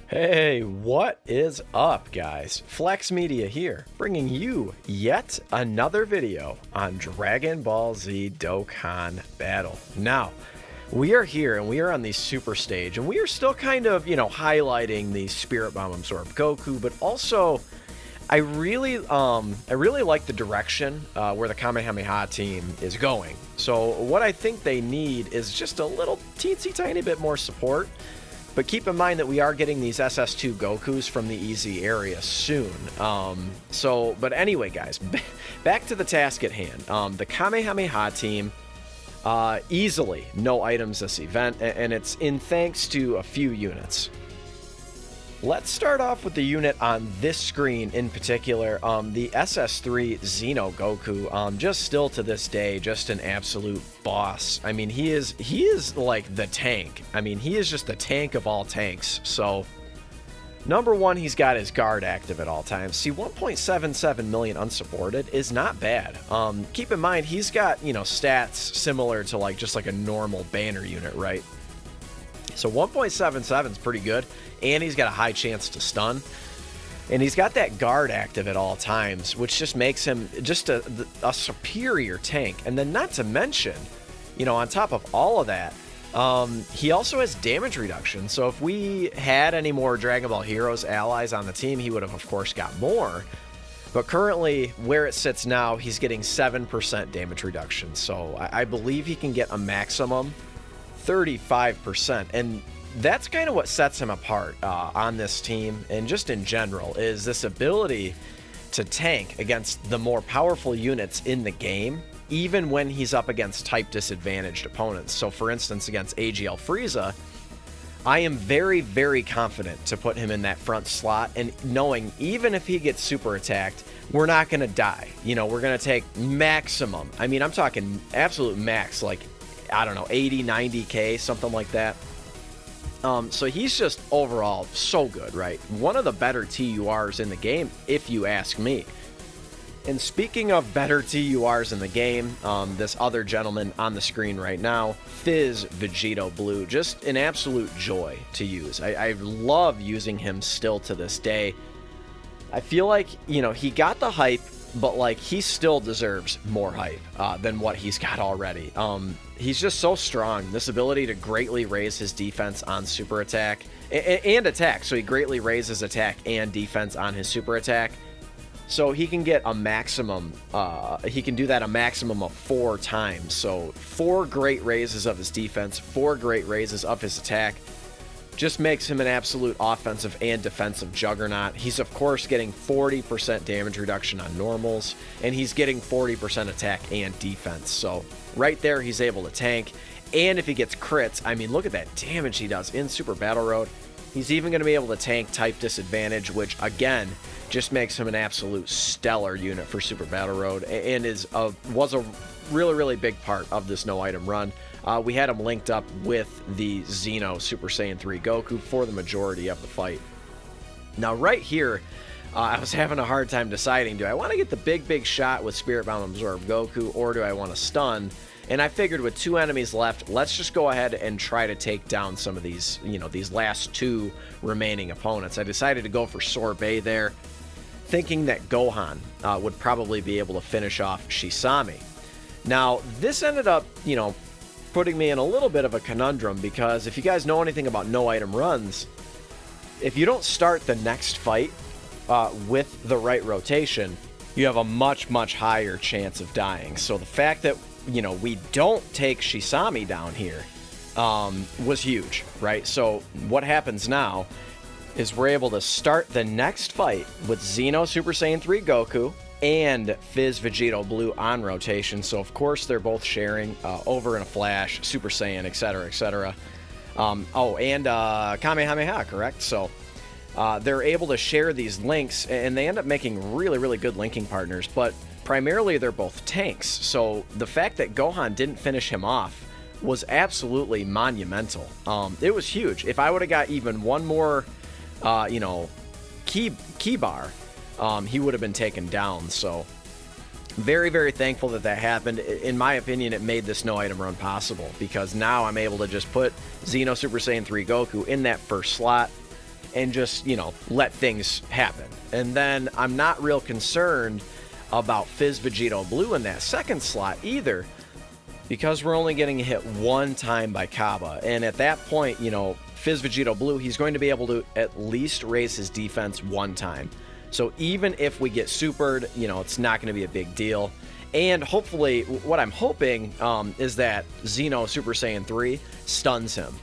Hey, what is up, guys? Flex Media here, bringing you yet another video on Dragon Ball Z Dokkan Battle. Now, we are here and we are on the Super Stage, and we are still kind of, highlighting the Spirit Bomb Absorbed Goku, but also I really like the direction where the Kamehameha team is going. So what I think they need is just a little teensy tiny bit more support. But keep in mind that we are getting these SS2 Gokus from the easy area soon. But anyway, guys, back to the task at hand. The Kamehameha team, easily no items this event, and it's in thanks to a few units. Let's start off with the unit on this screen in particular, the SS3 Xeno Goku. Just still to this day, just an absolute boss. I mean, he is like the tank. I mean, he is just the tank of all tanks. So, number one, he's got his guard active at all times. See, 1.77 million unsupported is not bad. Keep in mind, he's got, stats similar to just like a normal banner unit, right? So 1.77 is pretty good, and he's got a high chance to stun. And he's got that guard active at all times, which just makes him just a superior tank. And then not to mention, on top of all of that, he also has damage reduction. So if we had any more Dragon Ball Heroes allies on the team, he would have, of course, got more. But currently, where it sits now, he's getting 7% damage reduction. So I believe he can get a maximum 35%, and that's kind of what sets him apart on this team and just in general, is this ability to tank against the more powerful units in the game, even when he's up against type disadvantaged opponents. So for instance, against AGL Frieza, I am very, very confident to put him in that front slot, and knowing even if he gets super attacked, we're not going to die. We're going to take maximum. I mean, I'm talking absolute max, like, I don't know, 80, 90k, something like that. So he's just overall so good, right? One of the better TURs in the game, if you ask me. And speaking of better TURs in the game, this other gentleman on the screen right now, Fizz Vegito Blue, just an absolute joy to use. I love using him still to this day. I feel like, he got the hype, but he still deserves more hype than what he's got already. He's just so strong. This ability to greatly raise his defense on super attack and attack. So he greatly raises attack and defense on his super attack. So he can get a maximum, he can do that a maximum of 4 times. So 4 great raises of his defense, 4 great raises of his attack. Just makes him an absolute offensive and defensive juggernaut. He's, of course, getting 40% damage reduction on normals, and he's getting 40% attack and defense. So right there, he's able to tank. And if he gets crits, I mean, look at that damage he does in Super Battle Road. He's even going to be able to tank type disadvantage, which, again, just makes him an absolute stellar unit for Super Battle Road, and was a really, really big part of this no-item run. We had him linked up with the Xeno Super Saiyan 3 Goku for the majority of the fight. Now, right here, I was having a hard time deciding, do I want to get the big shot with Spirit Bomb Absorb Goku, or do I want to stun? And I figured with 2 enemies left, let's just go ahead and try to take down some of these, these last 2 remaining opponents. I decided to go for Sorbet there, thinking that Gohan would probably be able to finish off Shisami. Now, this ended up, putting me in a little bit of a conundrum, because if you guys know anything about no-item runs, if you don't start the next fight with the right rotation, you have a much higher chance of dying. So the fact that, we don't take Shisami down here was huge, right? So what happens now is we're able to start the next fight with Xeno Super Saiyan 3 Goku and Fizz Vegito Blue on rotation. So of course they're both sharing over in a flash, Super Saiyan, etc, etc. And Kamehameha, correct? So they're able to share these links, and they end up making really good linking partners, but primarily they're both tanks. So the fact that Gohan didn't finish him off was absolutely monumental. It was huge. If I would have got even one more key bar, he would have been taken down. So very thankful that happened. In my opinion, it made this no-item run possible, because now I'm able to just put Xeno Super Saiyan 3 Goku in that first slot, and just, you know, let things happen. And then I'm not real concerned about Fizz Vegito Blue in that second slot either, because we're only getting hit one time by Kaba. And at that point, you know, Fizz Vegito Blue, he's going to be able to at least raise his defense one time. So even if we get supered, you know, it's not going to be a big deal. And hopefully, what I'm hoping is that Xeno Super Saiyan 3 stuns him.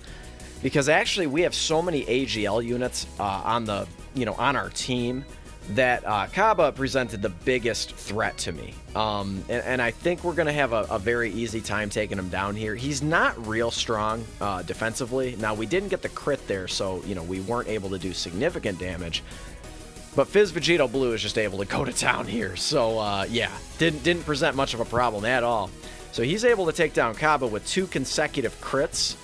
Because actually, we have so many AGL units on our team that Kaba presented the biggest threat to me. And I think we're going to have a very easy time taking him down here. He's not real strong defensively. Now, we didn't get the crit there, so, you know, we weren't able to do significant damage. But Fizz Vegito Blue is just able to go to town here. So, yeah, didn't present much of a problem at all. So he's able to take down Kaba with 2 consecutive crits.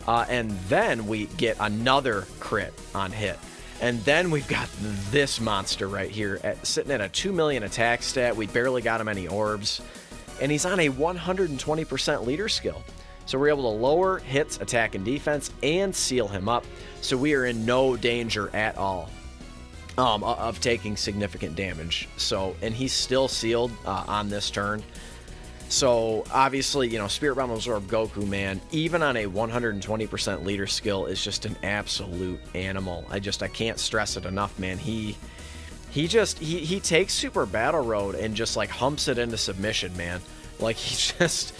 And then we get another crit on hit. And then we've got this monster right here sitting at a 2 million attack stat. We barely got him any orbs. And he's on a 120% leader skill. So we're able to lower hits, attack, and defense and seal him up. So we are in no danger at all of taking significant damage. So, and he's still sealed on this turn. So obviously, you know, Spirit Bomb Absorb Goku, man, even on a 120% leader skill, is just an absolute animal. I can't stress it enough, man. He takes Super Battle Road and just like humps it into submission, man. Like, he just,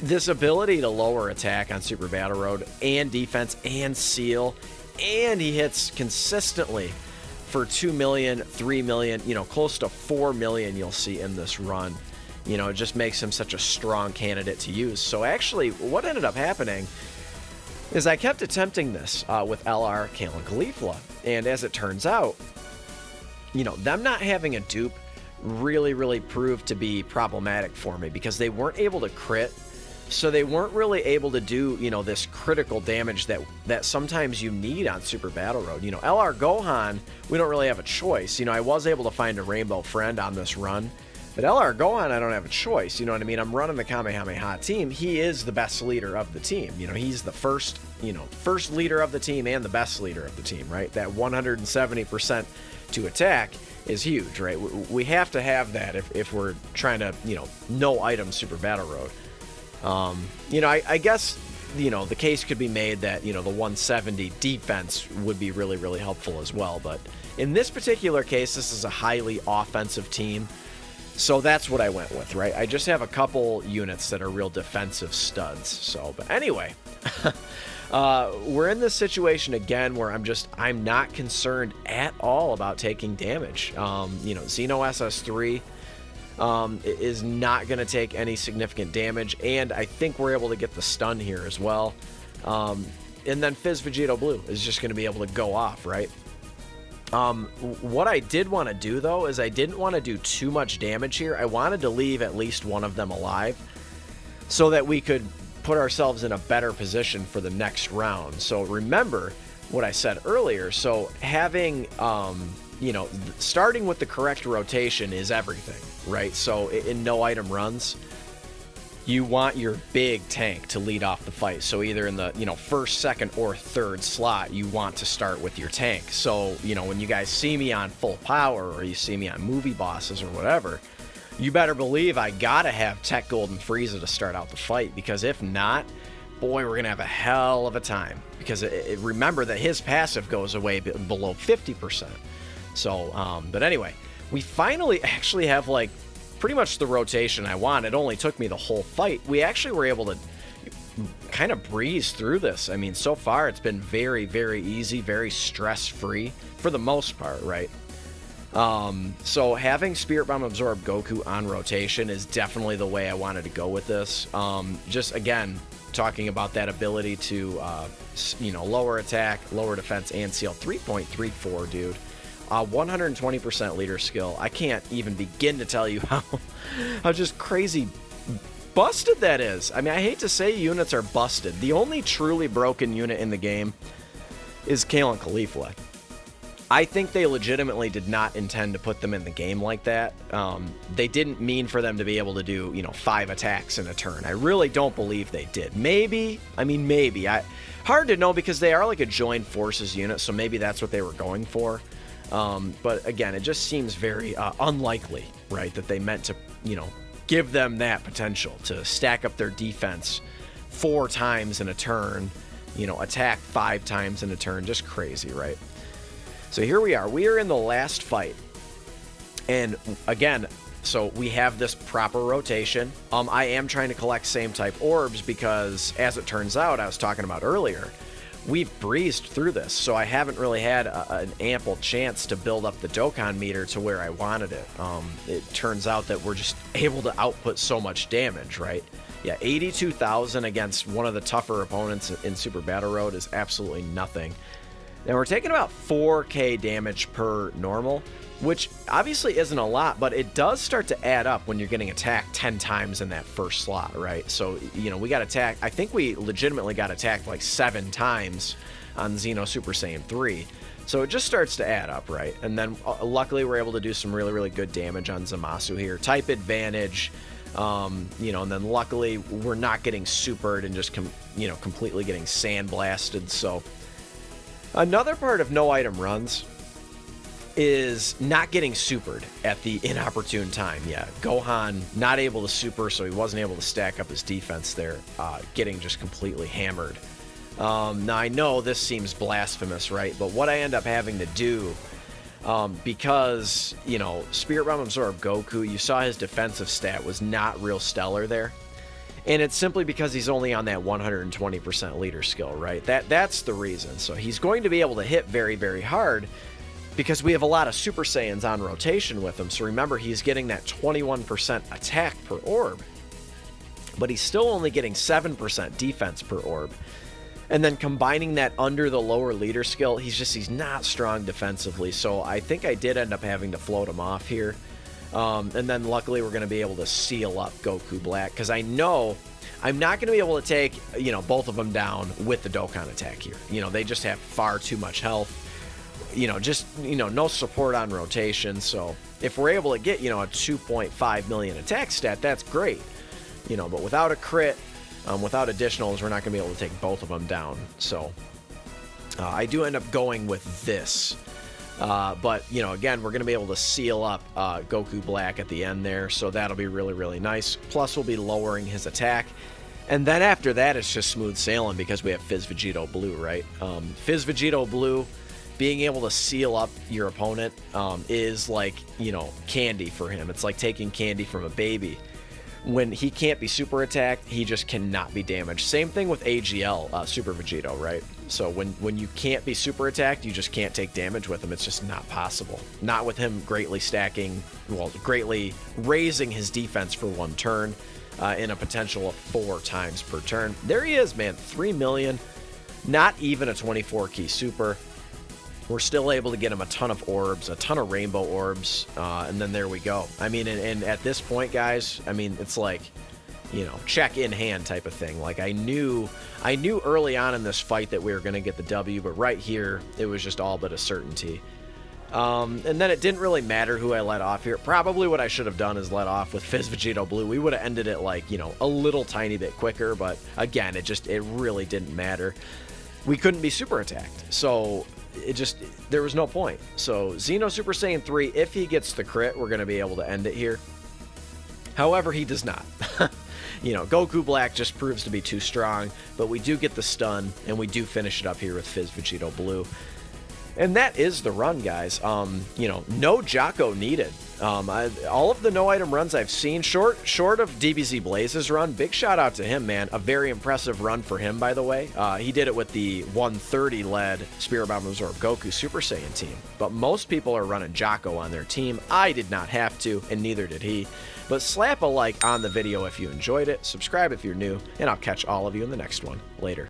this ability to lower attack on Super Battle Road and defense and seal, and he hits consistently for 2 million, 3 million, you know, close to 4 million you'll see in this run. You know, it just makes him such a strong candidate to use. So actually, what ended up happening is I kept attempting this with LR, Kale, and Caulifla. And as it turns out, you know, them not having a dupe really proved to be problematic for me, because they weren't able to crit. So they weren't really able to do, you know, this critical damage that sometimes you need on Super Battle Road. You know, LR Gohan, we don't really have a choice. You know, I was able to find a Rainbow Friend on this run. But LR Gohan, I don't have a choice. You know what I mean? I'm running the Kamehameha team. He is the best leader of the team. You know, he's the first leader of the team and the best leader of the team, right? That 170% to attack is huge, right? We have to have that if we're trying to, you know, no item Super Battle Road. You know, I guess, you know, the case could be made that, you know, the 170 defense would be really helpful as well. But in this particular case, this is a highly offensive team. So that's what I went with, right? I just have a couple units that are real defensive studs. So, but anyway, we're in this situation again where I'm not concerned at all about taking damage. You know, Xeno SS3 is not going to take any significant damage, and I think we're able to get the stun here as well. And then Fizz Vegito Blue is just going to be able to go off, right? What I did want to do, though, is I didn't want to do too much damage here. I wanted to leave at least one of them alive so that we could put ourselves in a better position for the next round. So remember what I said earlier. So having, you know, starting with the correct rotation is everything, right? So in no item runs, you want your big tank to lead off the fight. So either in the, you know, first, second, or third slot, you want to start with your tank. So, you know, when you guys see me on full power, or you see me on movie bosses or whatever, you better believe I gotta have Tech Gold and Frieza to start out the fight, because if not, boy, we're gonna have a hell of a time. Because remember that his passive goes away below 50%. So, but anyway, we finally actually have, like, pretty much the rotation I want. It only took me the whole fight. We actually were able to kind of breeze through this. I mean, so far it's been very easy, very stress-free for the most part, right? So having Spirit Bomb Absorb Goku on rotation is definitely the way I wanted to go with this. Just again, talking about that ability to, you know, lower attack, lower defense, and seal. 3.34, dude. 120% leader skill. I can't even begin to tell you how just crazy busted that is. I mean, I hate to say units are busted. The only truly broken unit in the game is Kale and Caulifla. I think they legitimately did not intend to put them in the game like that. They didn't mean for them to be able to do, 5 attacks in a turn. I really don't believe they did. Maybe. Hard to know because they are like a joined forces unit, so maybe that's what they were going for. But again, it just seems very unlikely, right, that they meant to, give them that potential to stack up their defense 4 times in a turn, attack 5 times in a turn. Just crazy, right? So here we are. We are in the last fight. And again, so we have this proper rotation. I am trying to collect same type orbs because, as it turns out, I was talking about earlier, we've breezed through this. So I haven't really had an ample chance to build up the Dokkan meter to where I wanted it. It turns out that we're just able to output so much damage, right? Yeah, 82,000 against one of the tougher opponents in Super Battle Road is absolutely nothing. Now we're taking about 4k damage per normal, which obviously isn't a lot, but it does start to add up when you're getting attacked 10 times in that first slot, right? So, we got attacked. I think we legitimately got attacked like 7 times on Xeno Super Saiyan 3. So it just starts to add up, right? And then luckily we're able to do some really, really good damage on Zamasu here. Type advantage, and then luckily we're not getting supered and just, completely getting sandblasted. So another part of no item runs is not getting supered at the inopportune time. Yeah, Gohan not able to super, so he wasn't able to stack up his defense there, getting just completely hammered. Now, I know this seems blasphemous, right? But what I end up having to do, because, Spirit Realm Absorb Goku, you saw his defensive stat was not real stellar there. And it's simply because he's only on that 120% leader skill, right? That's the reason. So he's going to be able to hit very, very hard because we have a lot of Super Saiyans on rotation with him. So remember, he's getting that 21% attack per orb, but he's still only getting 7% defense per orb. And then combining that under the lower leader skill, he's not strong defensively. So I think I did end up having to float him off here. And then luckily we're going to be able to seal up Goku Black, because I know I'm not going to be able to take, both of them down with the Dokkan attack here. They just have far too much health. No support on rotation. So if we're able to get, a 2.5 million attack stat, that's great. But without a crit, without additionals, we're not going to be able to take both of them down. So I do end up going with this. But, again, we're going to be able to seal up Goku Black at the end there, so that'll be really, really nice. Plus, we'll be lowering his attack. And then after that, it's just smooth sailing because we have Fizz Vegito Blue, right? Fizz Vegito Blue, being able to seal up your opponent is like, candy for him. It's like taking candy from a baby. When he can't be super attacked, he just cannot be damaged. Same thing with AGL, Super Vegito, right? So when you can't be super attacked, you just can't take damage with him. It's just not possible. Not with him greatly raising his defense for 1 turn in a potential of 4 times per turn. There he is, man. 3 million. Not even a 24 key super. We're still able to get him a ton of orbs, a ton of rainbow orbs, and then there we go. I mean, and at this point, guys, it's like, check in hand type of thing. Like, I knew early on in this fight that we were going to get the W, but right here, it was just all but a certainty. And then it didn't really matter who I let off here. Probably what I should have done is let off with Fizz Vegito Blue. We would have ended it like, a little tiny bit quicker, but again, it really didn't matter. We couldn't be super attacked, so there was no point. So Xeno Super Saiyan 3, if he gets the crit, we're going to be able to end it here. However, he does not. Goku Black just proves to be too strong, but we do get the stun, and we do finish it up here with Fizz Vegito Blue. And that is the run, guys. No Jocko needed. All of the no item runs I've seen, short of DBZ Blaze's run, big shout out to him, man. A very impressive run for him, by the way. He did it with the 130 led Spirit Bomb Absorb Goku Super Saiyan team. But most people are running Jocko on their team. I did not have to, and neither did he. But slap a like on the video if you enjoyed it, subscribe if you're new, and I'll catch all of you in the next one. Later.